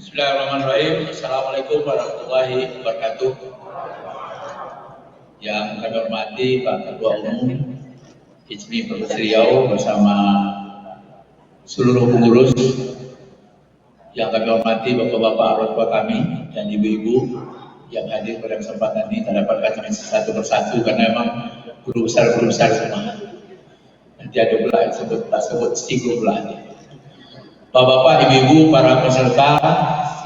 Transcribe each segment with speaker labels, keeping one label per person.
Speaker 1: Bismillahirrahmanirrahim. Assalamualaikum warahmatullahi wabarakatuh. Yang kami hormati Pak Ketua Umum ICMI Provinsi Riau bersama seluruh pengurus, yang kami hormati bapak-bapak orang tua kami dan ibu-ibu yang hadir pada kesempatan ini. Tak dapat kami satu persatu karena memang guru besar semua. Nanti ada pula yang sebut singgung pula. Bapak-bapak, ibu-ibu, para peserta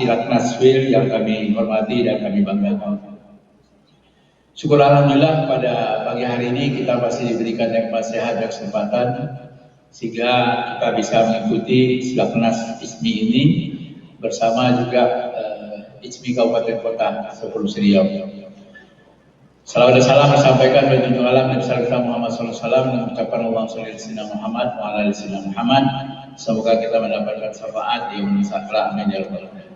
Speaker 1: Silatnas WIL yang kami hormati dan kami banggakan. Syukur alhamdulillah pada pagi hari ini kita masih diberikan nikmat sehat dan kesempatan sehingga kita bisa mengikuti Silatnas ICMI ini bersama juga ICMI Kabupaten Kota Provinsi Riau. Salawat dan salam disampaikan bagi junjungan alam Nabi sallallahu Muhammad SAW dan ucapan Allah sallallahu Muhammad wa ala alihi Muhammad. Semoga kita mendapatkan syafaat di umur sakral. Amin ya rabbal alamin.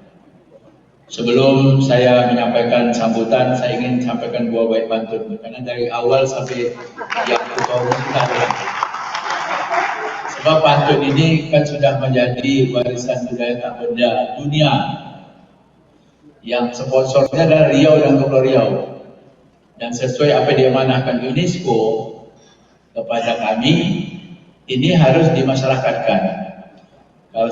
Speaker 1: Sebelum saya menyampaikan sambutan, saya ingin sampaikan dua bait pantun karena dari awal sampai yang kedua kita adalah sebab pantun ini kan sudah menjadi warisan budaya tak benda dunia yang sponsornya adalah Riau dan Kepulauan Riau. Dan sesuai apa yang diamanahkan UNESCO kepada kami, ini harus dimasyarakatkan.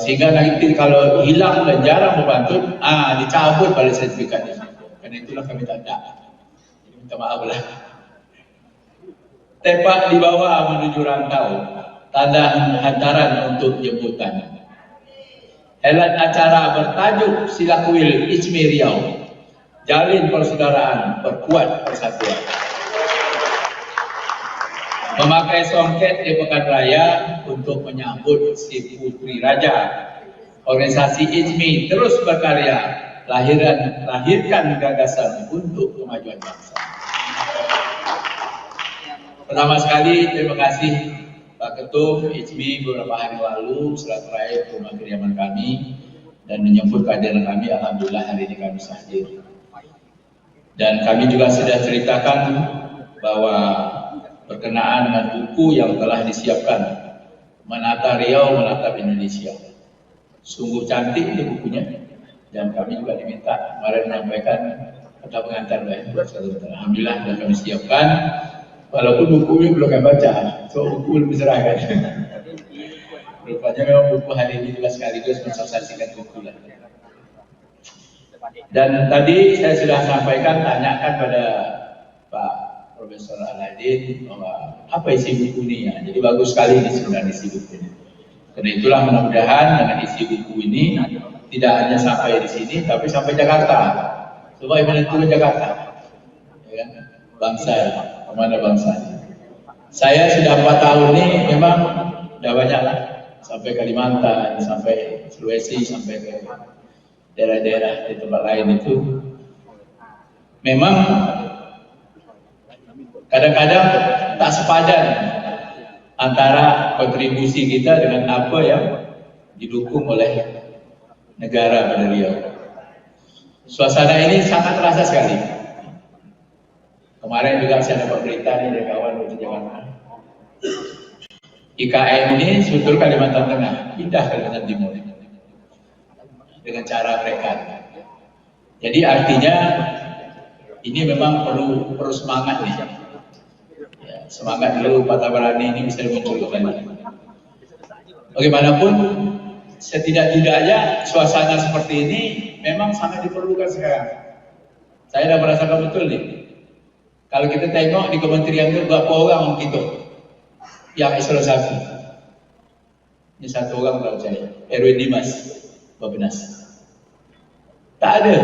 Speaker 1: Sehingga nanti kalau hilang dan jarang berpantun, dicabut pada sertifikatnya. Karena itulah kami tak ada. Jadi minta maaf lah. Tepak di bawah menuju rantau, tanda hantaran untuk jemputan. Helat acara bertajuk Silakwil ICMI Riau. Jalin persaudaraan, perkuat persatuan. Memakai songket di Pekan Raya untuk menyambut si Putri Raja. Organisasi ICMI terus berkarya, lahirkan gagasan untuk kemajuan bangsa. Pertama sekali, terima kasih Pak Ketum ICMI beberapa hari lalu silaturahim ke rumah kediaman kami dan menyambut kehadiran kami. Alhamdulillah hari ini kami hadir. Dan kami juga sudah ceritakan bahwa berkenaan dengan buku yang telah disiapkan, Menata Riau, Menatap Indonesia. Sungguh cantik itu bukunya. Dan kami juga diminta kemarin menyampaikan kata pengantar. Alhamdulillah sudah kami siapkan. Walaupun bukunya belum kami baca, so buku belum diserahkan. Rupanya memang buku hari ini juga sekaligus mensosialisasikan buku lah. Dan tadi saya sudah sampaikan, tanyakan pada Pak Profesor Aladin bahwa apa isi buku ini ya. Jadi bagus sekali ini sebenarnya isi buku ini. Karena itulah mudah-mudahan dengan isi buku ini tidak hanya sampai di sini, tapi sampai Jakarta. Coba menentukan Jakarta, ya kan? Bangsa, kemana bangsa? Saya sudah 4 tahun ini memang sudah banyak lah, sampai Kalimantan, sampai Sulawesi, sampai ke daerah-daerah di tempat lain itu. Memang kadang-kadang tak sepadan antara kontribusi kita dengan apa yang didukung oleh negara pada Riau. Suasana ini sangat terasa sekali. Kemarin juga saya dapat berita nih dari kawan dari Jakarta. IKN ini sebetulnya Kalimantan Tengah, pindah Kalimantan Timur dengan cara mereka. Jadi artinya ini memang perlu semangat nih. Semangat dulu Patah Berani ini bisa muncul kembali. Bagaimanapun setidak-tidaknya suasana seperti ini memang sangat diperlukan sekarang. Saya sudah merasakan betul nih. Kalau kita tengok di kementerian itu berapa orang kita yang isolasi. Ini 1 orang tahu saya, Erwin Dimas, Bapenas. Tak ada.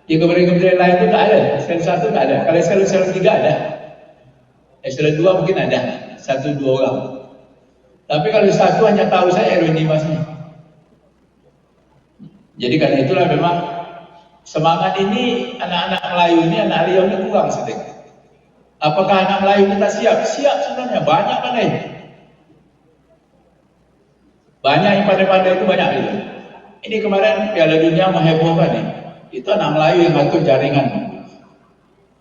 Speaker 1: Di kementerian lain itu tak ada. Eselon 1 tak ada. Kalau eselon 3 ada. Eselon 2 mungkin ada, 1-2 orang. Tapi kalau 1 hanya tahu saya Erwin Dimas ini. Jadi karena itulah memang semangat ini anak-anak Melayu ini, anak Riau ini kurang sedikit. Apakah anak Melayu kita siap? Siap sebenarnya, banyak pandai. Banyak yang pandai-pandai itu banyak itu. Ini kemarin Piala Dunia menghebohkan nih. Itu anak Melayu yang ngatur jaringan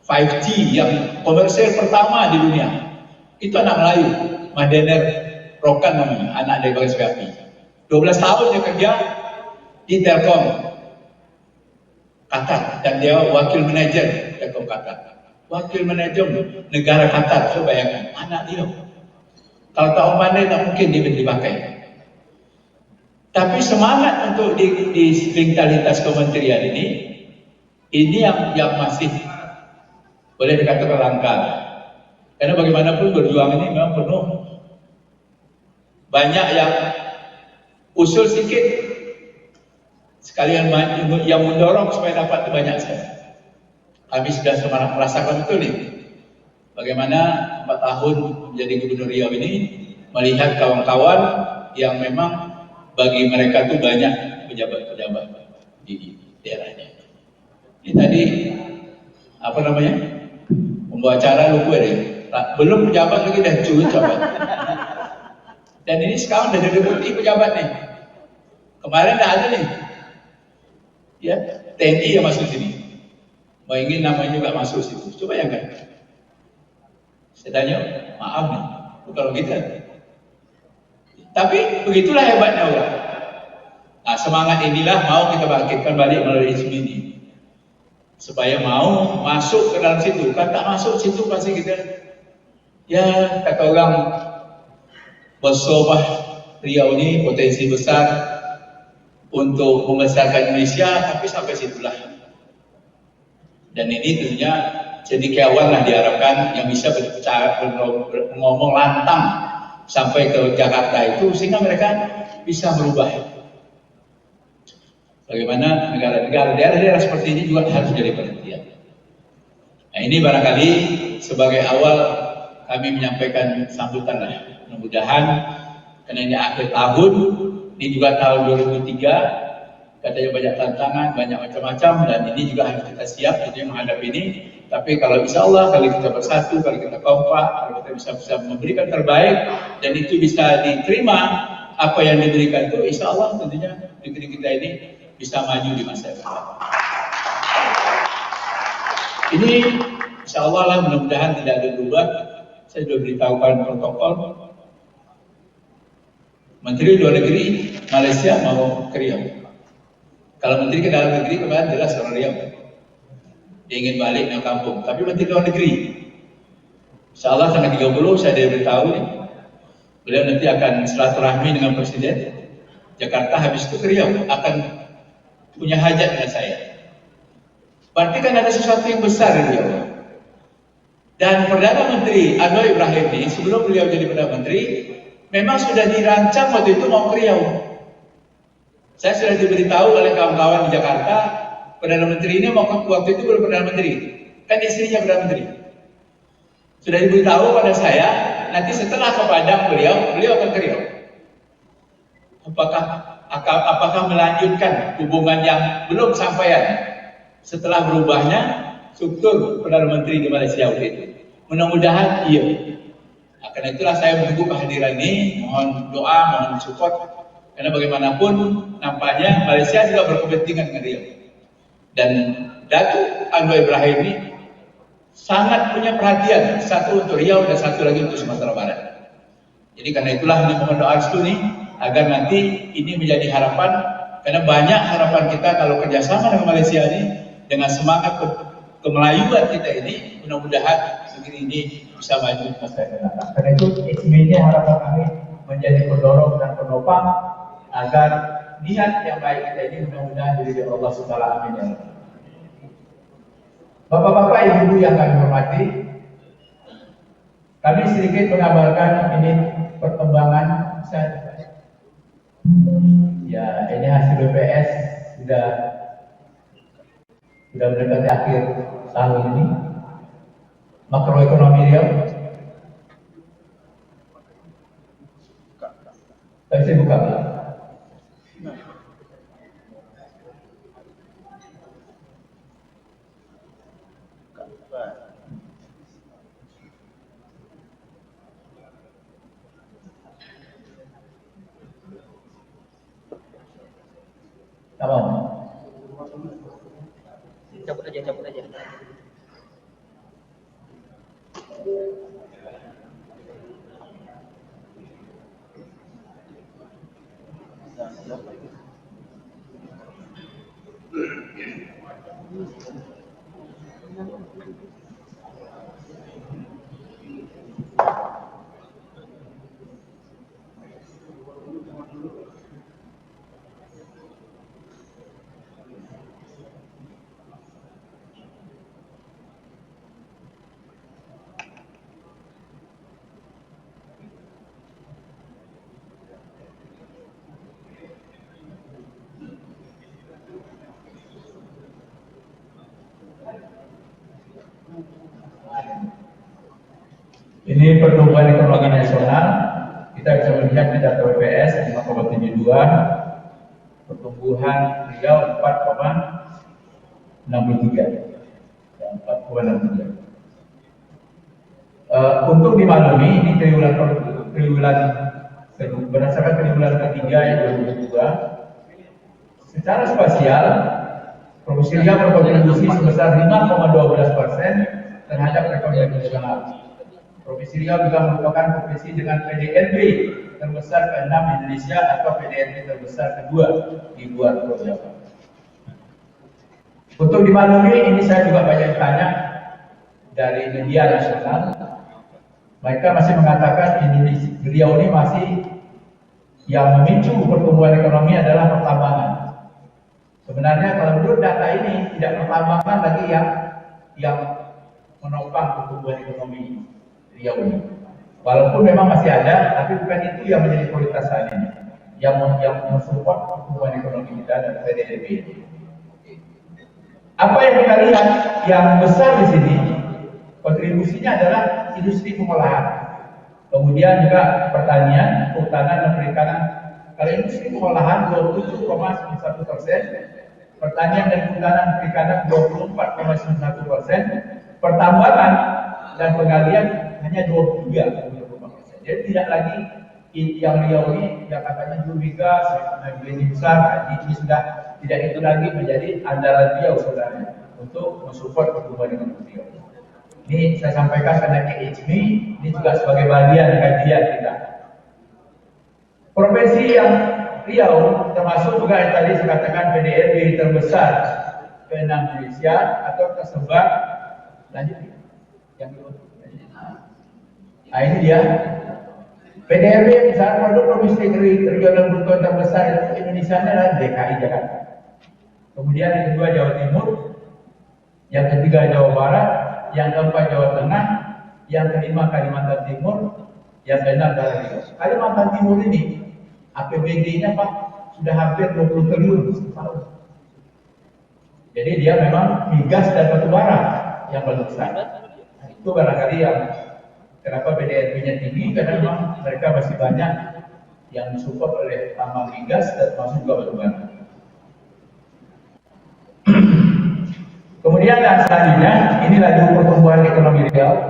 Speaker 1: 5G yang komersil pertama di dunia. Itu anak Melayu, Madener Rokan namanya, anak dari Bagas Gapi. 12 tahun dia kerja di Telkom. Qatar, dan dia wakil manajer Telkom Qatar. Wakil manajer negara Qatar, so bayangkan, anak dia. Kalau tahu pandai tak mungkin dia dipakai. Tapi semangat untuk di lintas kementerian ini yang masih boleh dikatakan langka. Karena bagaimanapun berjuang ini memang penuh. Banyak yang usul sedikit, sekalian yang mendorong supaya dapat banyak sekali. Kami sudah merasakan betul nih, bagaimana 4 tahun menjadi Gubernur Riau ini, melihat kawan-kawan yang memang bagi mereka tuh banyak pejabat-pejabat di daerahnya. Ini tadi apa namanya? Pembawa acara lupa deh. Belum pejabat lagi dah cuy pejabat. Dan ini sekarang dah jadi deputi pejabat nih. Kemarin dah ada nih. Ya, TNI yang masuk sini. Mau ingin namanya juga masuk situ. Coba ya kan. Saya tanya, maaf nih, kalau kita. Tapi begitulah hebatnya orang. Nah, semangat inilah mau kita bangkitkan balik melalui Hizmi ini. Supaya mau masuk ke dalam situ. Kan tak masuk situ pasti kita, ya kata orang, bersobah Riau ini potensi besar untuk membesarkan Indonesia, tapi sampai situlah. Dan ini tentunya jadi kawan lah diharapkan yang bisa berbicara, ngomong lantang sampai ke Jakarta itu, sehingga mereka bisa merubah. Bagaimana negara-negara daerah-daerah seperti ini juga harus jadi perhatian. Nah, ini barangkali sebagai awal kami menyampaikan sambutan lah. Mudah-mudahan karena ini akhir tahun, ini juga tahun 2003. Katanya banyak tantangan, banyak macam-macam, dan ini juga harus kita siap jadi menghadapi ini. Tapi kalau insya Allah, kalau kita bersatu, kalau kita kompak, kalau kita bisa memberikan terbaik, dan itu bisa diterima, apa yang diberikan itu, insya Allah tentunya negeri kita ini bisa maju di masa depan. Ini insya Allah lah, mudah-mudahan tidak ada berubah. Saya sudah beritahukan protokol. Menteri Luar Negeri Malaysia mau ke Riau. Kalau Menteri ke dalam negeri kemarin jelas orang Riau, dia ingin balik ke kampung. Tapi Menteri Luar Negeri, insya Allah tanggal 30 saya sudah beritahu nih, beliau nanti akan silaturahmi dengan Presiden Jakarta, habis itu ke Riau akan punya hajat dengan saya. Berarti kan ada sesuatu yang besar di Riau. Dan Perdana Menteri Anwar Ibrahim ini sebelum beliau jadi Perdana Menteri memang sudah dirancang waktu itu mau ke Riau. Saya sudah diberitahu oleh kawan-kawan di Jakarta, Perdana Menteri ini mau ke, waktu itu belum Perdana Menteri, kan istrinya Perdana Menteri. Sudah diberitahu pada saya, nanti setelah ke Padang beliau akan ke Riau. Apakah melanjutkan hubungan yang belum sampaian setelah berubahnya struktur Perdana Menteri di Malaysia waktu itu? Mudah-mudahan iya. Nah, karena itulah saya menunggu kehadiran ini, mohon doa, mohon support. Karena bagaimanapun nampaknya Malaysia juga berkepentingan dengan Riau. Dan Datuk Anwar Ibrahim ini sangat punya perhatian, satu untuk Riau dan satu lagi untuk Sumatera Barat. Jadi karena itulah ini mohon doa restu nih, agar nanti ini menjadi harapan, karena banyak harapan kita kalau kerjasama dengan Malaysia ini, dengan semangat kemelayuan kita ini, mudah-mudahan negeri ini bisa maju ke masa yang datang. Karena itu ini harapan kami menjadi pendorong dan penopang agar niat yang baik kita ini mudah-mudahan diridhoi Allah Subhanahu wa taala. Amin. Bapak-bapak, ibu-ibu yang kami hormati, kami sedikit mengabarkan ini perkembangan. Ya, ini hasil BPS sudah mendekati akhir tahun ini. Makroekonomi Riau. Saya buka. Tamam.
Speaker 2: Cabut aja.
Speaker 1: Ini pertumbuhan ekonomi nasional, kita bisa melihat di data BPS 5,72, pertumbuhan Riau 4,63. Untuk dimaklumi, ini triwulan berdasarkan triwulan ketiga yang 2022, secara spasial Provinsi Riau berkontribusi sebesar 5,12% terhadap perekonomian nasional. Provinsi Riau juga merupakan provinsi dengan PDRB terbesar ke-6 Indonesia atau PDRB terbesar kedua di luar Pulau Jawa. Untuk dimaklumi, ini saya juga banyak tanya dari media nasional. Mereka masih mengatakan Indonesia, Riau ini masih yang memicu pertumbuhan ekonomi adalah pertambangan. Sebenarnya kalau menurut data ini tidak pertambangan lagi yang menopang pertumbuhan ekonomi Riau ini. Walaupun memang masih ada, tapi bukan itu yang menjadi prioritas saat ini. Yang mensupport pertumbuhan ekonomi kita dan PDRB ini. Apa yang kita lihat yang besar di sini kontribusinya adalah industri pengolahan, kemudian juga pertanian, kehutanan dan perikanan. Kalau industri pengolahan 27,91%, pertanian dan kehutanan perikanan 24,91%, pertambangan dan penggalian hanya 23,5%. Jadi tidak lagi yang Riau ini yang katanya dulu migas, ini besar, ini sudah tidak itu lagi menjadi andalan Riau sebenarnya untuk mensupport pertumbuhan ekonomi Riau. Ini saya sampaikan karena KHMI ini juga sebagai bagian kajian kita. Provinsi yang Riau termasuk juga yang tadi saya katakan PDRB terbesar ke-6 Indonesia atau tersebar lanjut yang kedua. Nah ini dia PDRB besar produk domestik regional bruto terbesar Indonesia adalah DKI Jakarta. Kemudian yang kedua Jawa Timur, yang ketiga Jawa Barat, yang keempat Jawa Tengah, yang kelima Kalimantan Timur, yang keenam adalah Riau. Kalimantan Timur ini APBD-nya Pak sudah hampir 20 triliun setahun. Jadi dia memang migas dan batu bara yang paling besar. Nah, itu barangkali yang kenapa PDRB-nya tinggi, karena memang mereka masih banyak yang disupport oleh tambang migas dan termasuk juga batu bara. Kemudian yang selanjutnya, ini laju pertumbuhan ekonomi Riau.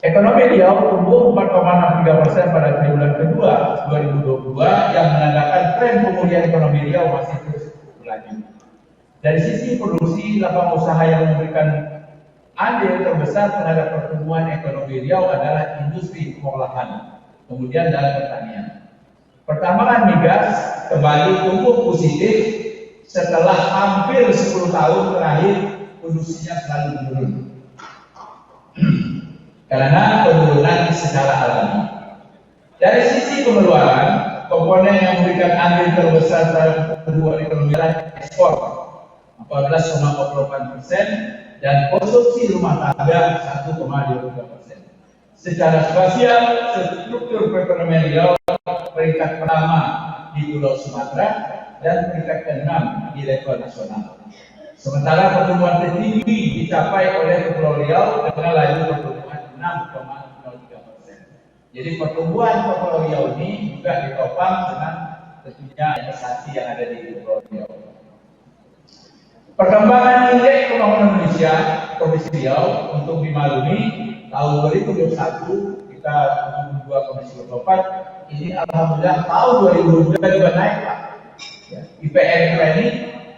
Speaker 1: Ekonomi Riau tumbuh 4,63% pada triwulan kedua 2022 yang menandakan tren pemulihan ekonomi Riau masih terus berlanjut. Dari sisi produksi, lapangan usaha yang memberikan andil terbesar terhadap pertumbuhan ekonomi Riau adalah industri pengolahan, kemudian dalam pertanian. Pertambangan migas kembali tumbuh positif setelah hampir 10 tahun terakhir produksinya selalu menurun karena penurunan secara alami. Dari sisi pengeluaran, komponen yang memberikan andil terbesar terhadap pertumbuhan ekonomi adalah ekspor 14,48% dan konsumsi rumah tangga 1,23%. Secara spasial, struktur perekonomian Riau peringkat pertama di Pulau Sumatera dan peringkat ke-6 di level nasional. Sementara pertumbuhan tertinggi dicapai oleh Pulau Riau dengan laju pertumbuhan 6,03%. Jadi pertumbuhan Pulau Riau ini juga ditopang dengan tentunya investasi yang ada di Pulau Riau. Perkembangan indeks pembangunan Indonesia Provinsi Riau untuk dimaklumi tahun 2021 kita 72,24 ini alhamdulillah tahun 2022 juga naik Pak. IPN kita ini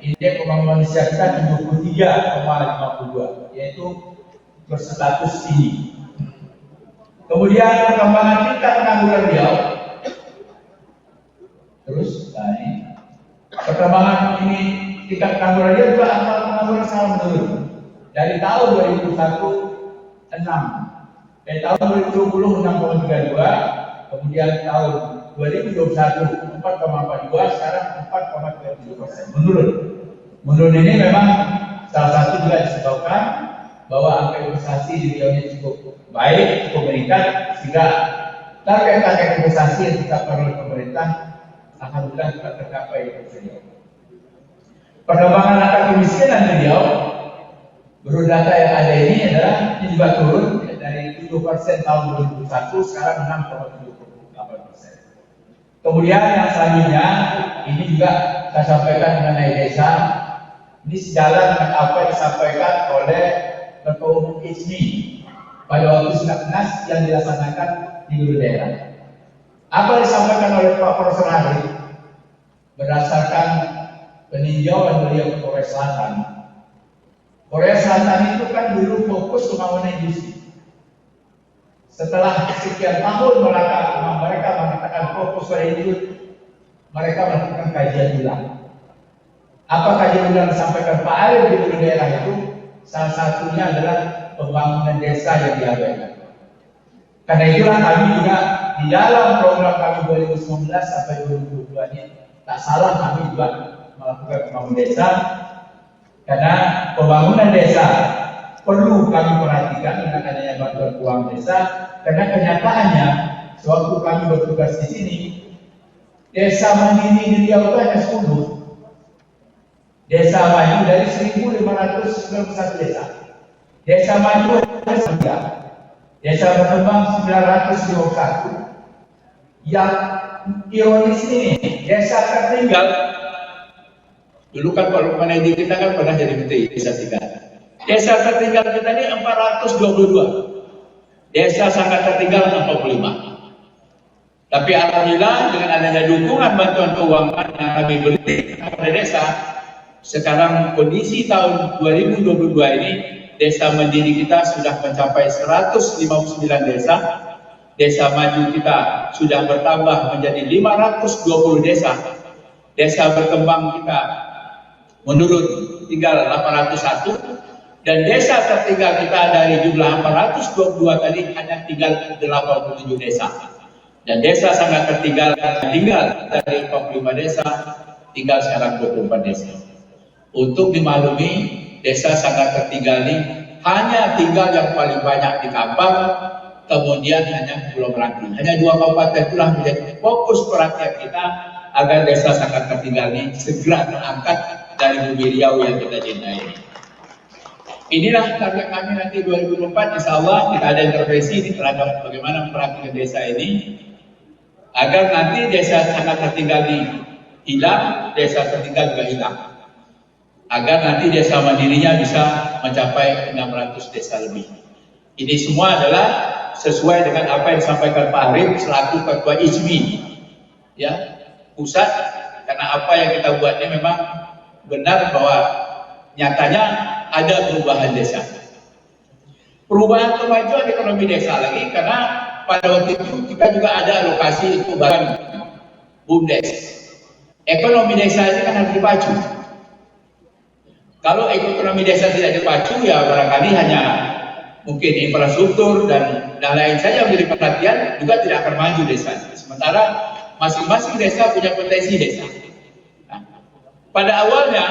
Speaker 1: indeks pembangunan Indonesia kita 73,52 yaitu berstatus tinggi. Kemudian perkembangan tingkat pengangguran Riau terus, nah ini perkembangan ini
Speaker 2: tingkat pengangguran dia juga angka pengangguran sangat menurun. Dari tahun 2001 dari tahun 2020 6,32, kemudian tahun 2021 4,42, sekarang 4,37%, menurun. Menurun ini memang salah satu juga disebabkan bahwa angka investasi di Riau ini cukup baik, cukup meningkat, sehingga target-target investasi yang ditetapkan oleh pemerintah alhamdulillah juga tercapai di Riau. Perkembangan angka kemiskinan di Riau, menurut data yang ada ini adalah ini juga turun dari 7% tahun 2001, sekarang 6,78%. Kemudian yang selanjutnya ini juga saya sampaikan mengenai desa. Ini sejalan dengan apa yang disampaikan oleh Ketua Umum ISMI pada waktu Sinaknas yang dilaksanakan di seluruh daerah. Apa yang disampaikan oleh Pak Profesor Hari berdasarkan peninjauan beliau ke Korea Selatan. Korea Selatan itu kan dulu fokus pembangunan industri. Setelah sekian tahun mereka mengatakan fokus pada industri, mereka melakukan kajian ulang. Apa kajian ulang disampaikan Pak Arif di seluruh daerah itu? Salah satunya adalah pembangunan desa yang diabaikan. Karena itulah kami juga di dalam program kami 2019 sampai 2022 ini, tak salah kami juga melakukan pembangunan desa. Karena pembangunan desa perlu kami perhatikan dengan adanya bantuan uang desa. Karena kenyataannya, sewaktu kami bertugas di sini, desa mandiri di Riau itu hanya 10. Desa maju dari 1.591 desa. Desa maju ada 3. Desa berkembang 951. Yang ironis ini, desa tertinggal. Dulu kan Pak Lukman Edi kita kan pernah jadi menteri desa 3. Desa tertinggal kita ini 422. Desa sangat tertinggal 45. Tapi alhamdulillah dengan adanya dukungan bantuan keuangan yang kami beri kepada desa, sekarang kondisi tahun 2022 ini desa mandiri kita sudah mencapai 159 desa. Desa maju kita sudah bertambah menjadi 520 desa. Desa berkembang kita menurun tinggal 801. Dan desa tertinggal kita dari jumlah 422 tadi hanya tinggal 87 desa. Dan desa sangat tertinggal dari 45 desa tinggal sekarang 24 desa. Untuk dimaklumi, desa sangat tertinggal ini hanya tinggal yang paling banyak di Kampar, kemudian hanya Pulau Meranti. Hanya 2 kabupaten itulah menjadi fokus perhatian kita agar desa sangat tertinggal ini segera terangkat dari bumi Riau yang kita cintai. Inilah target kami nanti 2024, insya Allah kita ada intervensi terhadap bagaimana memperhatikan desa ini agar nanti desa sangat tertinggal ini hilang, desa tertinggal juga hilang, agar nanti desa mandirinya bisa mencapai 600 desa lebih. Ini semua adalah sesuai dengan apa yang disampaikan Pak Arif selaku Ketua ISMI ya pusat, karena apa yang kita buat ini memang benar bahwa nyatanya ada perubahan desa. Perubahan kemajuan ekonomi desa lagi karena pada waktu itu kita juga ada alokasi untuk bahan BUMDes. Ekonomi desa ini kan harus dipacu. Kalau ekonomi desa tidak dipacu, ya barangkali hanya mungkin infrastruktur dan lain saja yang menjadi perhatian, juga tidak akan maju desa. Sementara masing-masing desa punya potensi desa. Nah, pada awalnya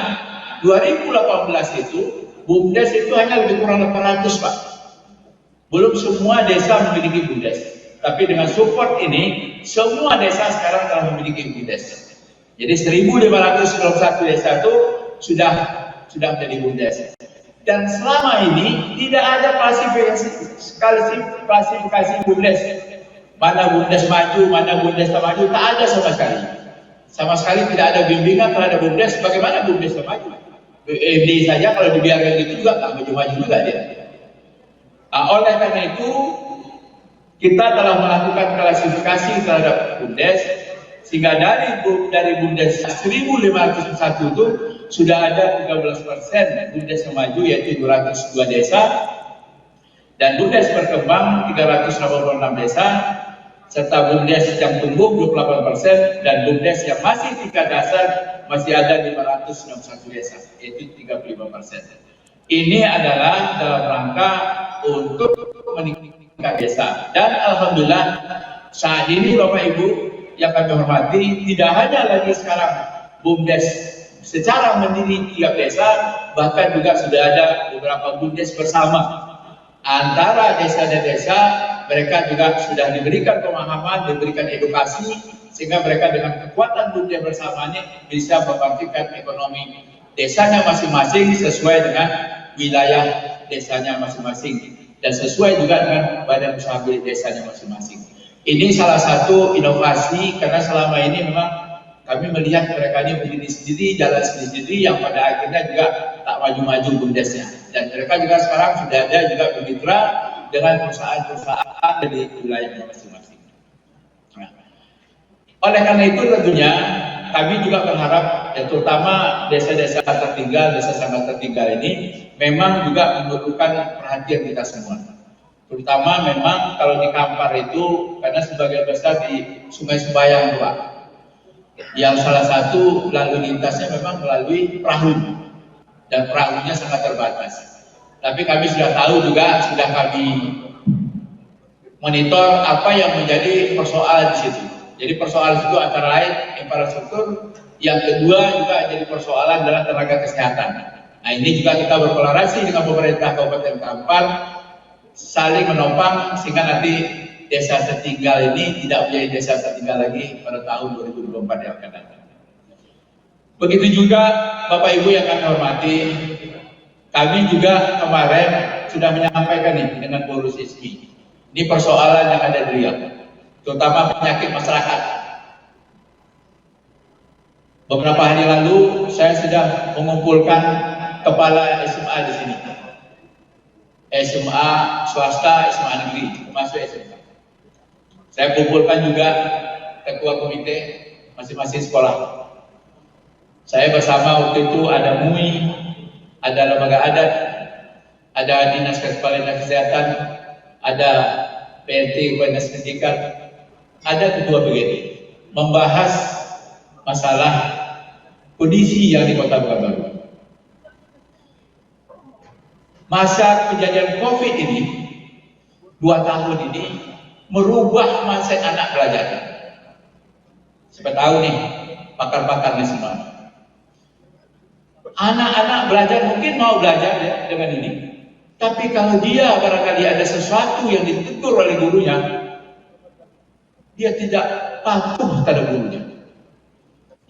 Speaker 2: 2018 itu BUMDes itu hanya lebih kurang 800 Pak. Belum semua desa memiliki BUMDes. Tapi dengan support ini, semua desa sekarang telah memiliki BUMDes. Jadi 1.591 desa itu sudah menjadi BUMDes. Dan selama ini tidak ada klasifikasi BUMDes. Mana BUMDes maju, mana BUMDes tak maju, tak ada sama sekali. Sama sekali tidak ada bimbingan terhadap BUMDes. Bagaimana BUMDes tak maju? BUMD saja kalau dibiarkan gitu juga tak maju-maju juga dia. Nah, oleh karena itu kita telah melakukan klasifikasi terhadap BUMDes sehingga dari BUMDes 1.501 itu sudah ada 13% BUMDes yang maju yaitu 202 desa dan BUMDes berkembang 386 desa serta BUMDes yang tumbuh 28% dan BUMDes yang masih tingkat dasar
Speaker 1: masih ada 561 desa, yaitu 35%. Ini adalah dalam rangka untuk meningkatkan desa. Dan alhamdulillah saat ini Bapak Ibu yang kami hormati, tidak hanya lagi sekarang BUMDes secara mandiri tiap desa, bahkan juga sudah ada beberapa BUMDes bersama antara desa dan desa. Mereka juga sudah diberikan pemahaman, diberikan edukasi, sehingga mereka dengan kekuatan BUMDes bersama ini bisa membangkitkan ekonomi desanya masing-masing sesuai dengan wilayah desanya masing-masing dan sesuai juga dengan badan usaha milik desanya masing-masing. Ini salah satu inovasi karena selama ini memang kami melihat mereka ini berdiri sendiri, jalan sendiri, yang pada akhirnya juga tak maju-maju BUMDesnya. Dan mereka juga sekarang sudah ada juga bermitra dengan perusahaan-perusahaan di wilayahnya masing-masing. Nah, oleh karena itu tentunya kami juga berharap, ya, terutama desa-desa tertinggal, desa sangat tertinggal ini memang juga memerlukan perhatian kita semua. Terutama memang kalau di Kampar itu, karena sebagian besar di Sungai Sembayang, Pak, yang salah satu lalu lintasnya memang melalui perahu, dan perahunya sangat terbatas. Tapi kami sudah tahu juga, sudah kami monitor apa yang menjadi persoalan di situ. Jadi persoalan itu antara lain infrastruktur, yang kedua juga jadi persoalan adalah tenaga kesehatan. Nah, ini juga kita berkolaborasi dengan pemerintah Kabupaten Kampar, saling menopang sehingga nanti desa tertinggal ini tidak menjadi desa tertinggal lagi pada tahun 2024 yang akan datang. Begitu juga Bapak Ibu yang kami hormati, kami juga kemarin sudah menyampaikan ini dengan pengurus ISMI. Ini persoalan yang ada di Riau, terutama penyakit masyarakat. Beberapa hari lalu saya sudah mengumpulkan kepala SMA di sini, SMA swasta, SMA negeri, termasuk SMA. Saya kumpulkan juga ketua komite masing-masing sekolah. Saya bersama waktu itu ada MUI, ada lembaga adat, ada dinas kepala kesehatan, ada PLT kepala dinas pendidikan, ada ketua BGD, membahas masalah kondisi yang di Kota Pekanbaru. Masa kejadian COVID ini, 2 tahun ini, merubah mindset anak belajar. Siapa tahu nih, pakar-pakar nih semua. Anak-anak belajar mungkin mau belajar ya dengan ini, tapi kalau dia barangkali ada sesuatu yang ditegur oleh gurunya, dia tidak patuh terhadap gurunya.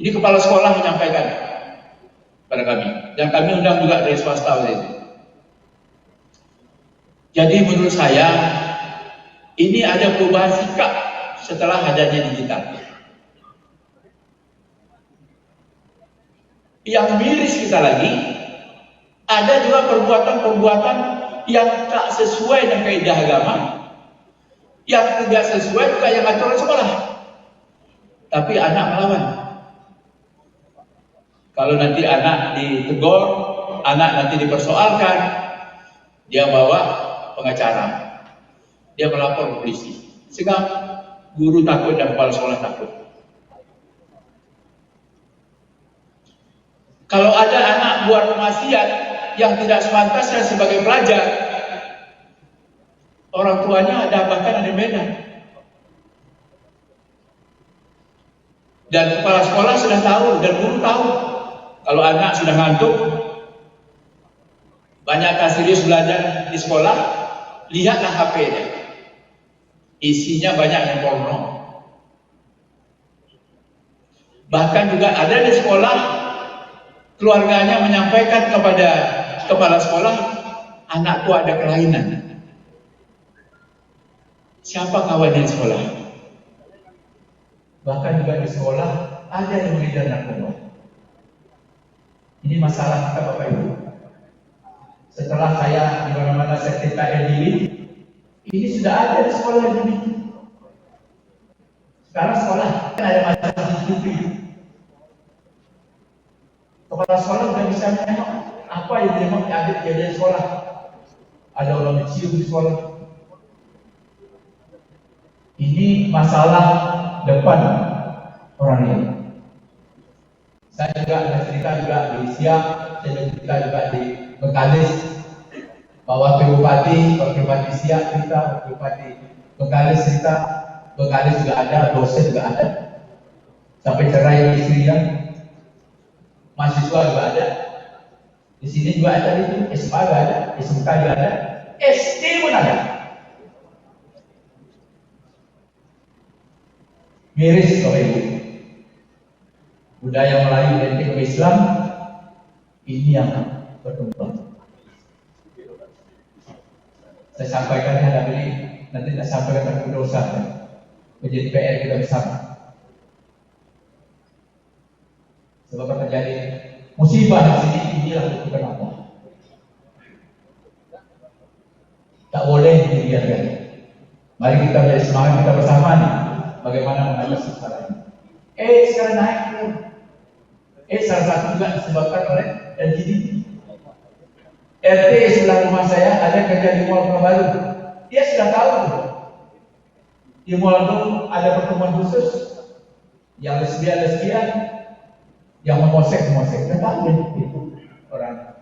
Speaker 1: Ini kepala sekolah menyampaikan pada kami, dan kami undang juga dari swasta itu. Jadi menurut saya ini ada perubahan sikap setelah adanya digital. Yang miris kita lagi, ada juga perbuatan-perbuatan yang tak sesuai dengan kaidah agama, yang tidak sesuai juga yang aturan sekolah. Tapi anak melawan. Kalau nanti anak ditegur, anak nanti dipersoalkan, dia bawa pengacara, dia melapor ke polisi, sehingga guru takut dan kepala sekolah takut. Kalau ada anak buat maksiat yang tidak sepantasnya sebagai pelajar, orang tuanya ada bahkan ada beda. Dan kepala sekolah sudah tahu dan guru tahu. Kalau anak sudah ngantuk, banyak tak serius belajar di sekolah, lihatlah HP-nya. Isinya banyak yang porno. Bahkan juga ada di sekolah, keluarganya menyampaikan kepada kepala sekolah, anakku ada kelainan. Siapa kawan di sekolah? Bahkan juga di sekolah ada yang beredar narkoba. Ini masalah kita Bapak Ibu. Setelah saya di mana-mana saya cerita ini sudah ada di sekolah ini. Sekarang sekolah kan ada masalah CCTV. Kepala sekolah sudah bisa menengok apa yang memang ada di sekolah. Ada orang dicium di sekolah. Ini masalah depan orang lain.
Speaker 2: Saya juga ada cerita juga di Siak, saya ada cerita juga di Bengkalis, bahwa wakil bupati Siak cerita, wakil bupati Bengkalis cerita, Bengkalis juga ada, dosen juga ada, sampai cerai istrinya, mahasiswa juga ada, di sini juga ada itu, SMA juga ada, SMK juga ada, SD pun ada. Miris Bapak Ibu. Budaya Melayu identik ke Islam ini yang berkembang. Saya sampaikan hadap ini, nanti saya sampaikan ke dosa menjadi PR kita bersama. Sebab terjadi musibah di sini, inilah itu kenapa. Tak boleh dibiarkan. Mari kita menjadi semangat kita bersama nih, bagaimana mengatasi masalah ini. Sekarang naik tuh. Salah satu juga disebabkan oleh LGBT. RT sebelah rumah saya ada kerja di mall baru. Dia sudah tahu tuh. Di mall itu ada pertemuan khusus yang lesbian, yang homosek. Dia tahu itu orang.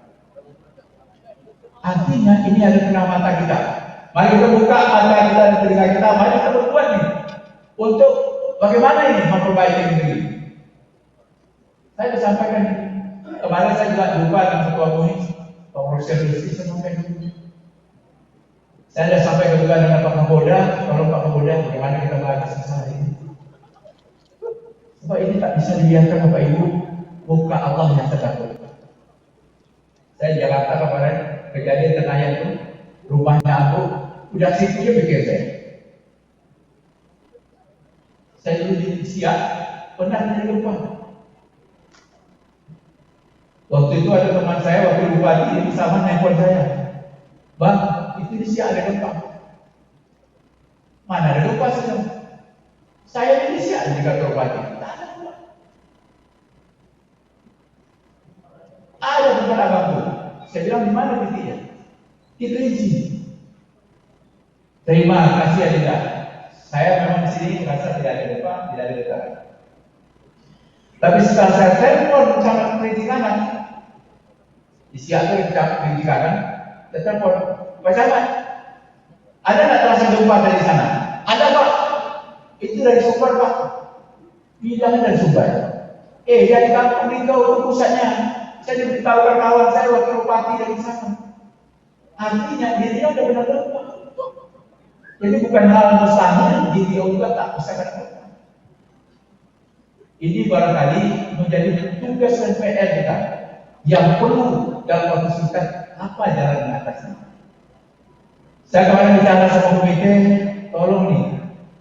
Speaker 2: Artinya ini ada kena mata kita. Mari kita buka mata kita dan telinga kita. Mari kita berbuat nih untuk bagaimana ini memperbaiki negeri. Saya sudah sampaikan kemarin, saya juga jumpa dengan ketua MUI, Pak Profesor Lucy, saya sampaikan. Saya sudah sampaikan juga dengan Pak Kapolda, tolong Pak Kapolda bagaimana kita mengatasi masalah ini. Sebab ini tak bisa dibiarkan Bapak Ibu, muka Allah yang tertakut. Saya di Jakarta kemarin kejadian Tenayan itu, rumahnya aku, udah situnya pikir saya. Saya dulu di Siak, pernah jadi gempa. Waktu itu ada teman saya, wakil bupati, yang bersama nelpon saya. Bang, itu di Siak ada gempa. Mana ada gempa sedang? Saya di Siak di kantor bupati. Tak ada gempa. Ada tempat abangku. Saya bilang di mana titiknya? Di Kerinci. Terima kasih Adinda. Saya memang di sini merasa tidak ada gempa, tidak ada getaran. Tapi setelah saya telepon bersama Kerinci kanan, di Siak itu Kerinci kanan, saya telepon, Pak Camat, ada nggak terasa gempa dari sana? Ada Pak. Itu dari Sumbar Pak. Bilangnya dari Sumbar. Dari kampung Ringkau itu pusatnya. Saya diberitahukan kawan saya wakil bupati dari sana. Artinya dia udah benar gempa. Jadi bukan hal mustahil, dia juga tak bisa kena. Ini barangkali menjadi tugas dan PR kita yang perlu dalam waktu singkat apa jalan mengatasinya. Saya kemarin bicara sama komite, tolong nih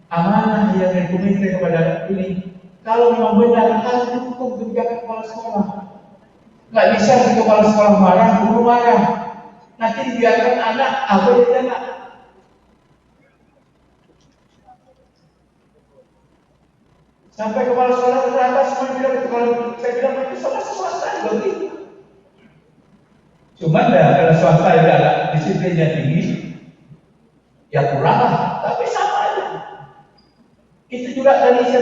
Speaker 2: amanah yang dari komite kepada ini, kalau memang benar harus dukung kebijakan kepala sekolah. Nggak bisa si kepala sekolah marah, guru marah, nanti dibiarkan anak apa jadi anak. Sampai kepala sekolah ternyata semua bilang itu, kalau saya bilang itu sama swasta juga begitu. Cuman kalau swasta yang ada disiplinnya tinggi, ya kurang lah, tapi sama aja. Itu juga tadi saya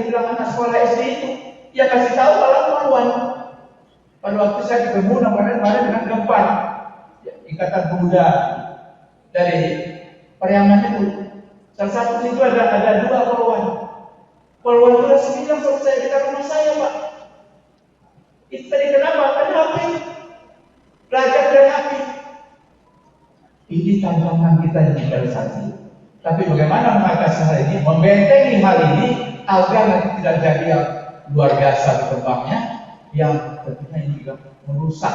Speaker 2: bilang anak sekolah SD itu, ya kasih tahu kalau perempuan. Pada waktu saya ketemu kemarin dengan gempa, ya, Ikatan Pemuda dari Periangan itu, salah satu itu ada 2 perempuan. Perempuan itu langsung bilang sama saya, kita rumah saya Pak. Itu tadi kenapa? Karena HP. Belajar dari HP. Ini tantangan kita digitalisasi. Tapi bagaimana mengatasi hal ini, membentengi hal ini agar nanti tidak jadi yang luar biasa berkembangnya, yang tentunya ini juga merusak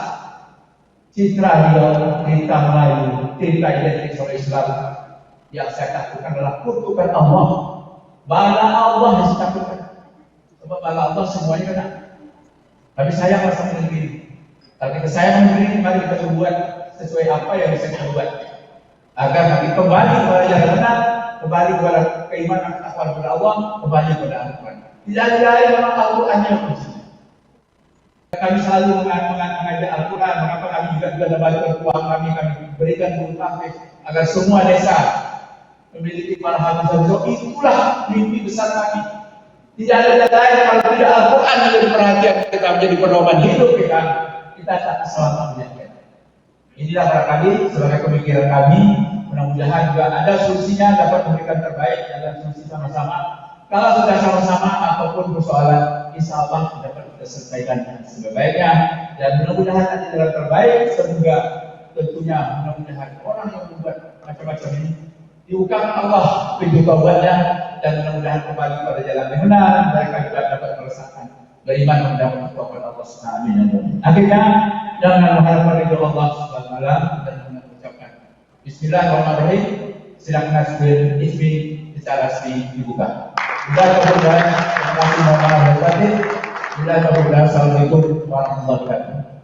Speaker 2: citra kita Melayu, cerita identitas oleh Islam. Yang saya takutkan adalah kutukan Allah. Bala Allah yang saya takutkan. Sebab bala Allah semuanya kena. Tapi saya merasa begini. Kalau kita sayang begini, mari kita berbuat sesuai apa yang bisa kita buat. Agar nanti kembali kepada jalan benar, kembali kepada keimanan takwa kepada Allah, kembali kepada Al-Quran. Tidak ada lain memang Al-Quran yang kunci. Kami selalu mengajak Al-Quran, mengapa kami juga dalam uang kami berikan guru tahfiz agar semua desa memiliki para hafizan. Itulah mimpi besar kami. Tidak ada yang lain kalau tidak Al-Quran menjadi perhatian kita, menjadi pedoman hidup kita tak selamat menjadi. Inilah barangkali sebagai pemikiran kami. Mudah-mudahan juga ada solusinya, dapat memberikan terbaik dalam solusi sama-sama. Kalau sudah sama-sama apapun persoalan, insya Allah dapat kita selesaikan sebaik-baiknya. Dan mudah-mudahan nanti dengan terbaik, semoga tentunya mudah-mudahan orang yang membuat macam-macam ini dibukakan Allah pintu taubatnya, dan mudah-mudahan kembali pada jalan yang benar. Mereka juga dapat merasakan beriman mendapat taubat Allah Subhanahu. Akhirnya dengan mengharapkan ridho Allah Subhanahu dan mengucapkan Bismillahirrahmanirrahim. Silakan nasbir ismi secara resmi dibuka. Bismillahirrahmanirrahim. Terima kasih warahmatullahi wabarakatuh. Assalamualaikum warahmatullahi wabarakatuh.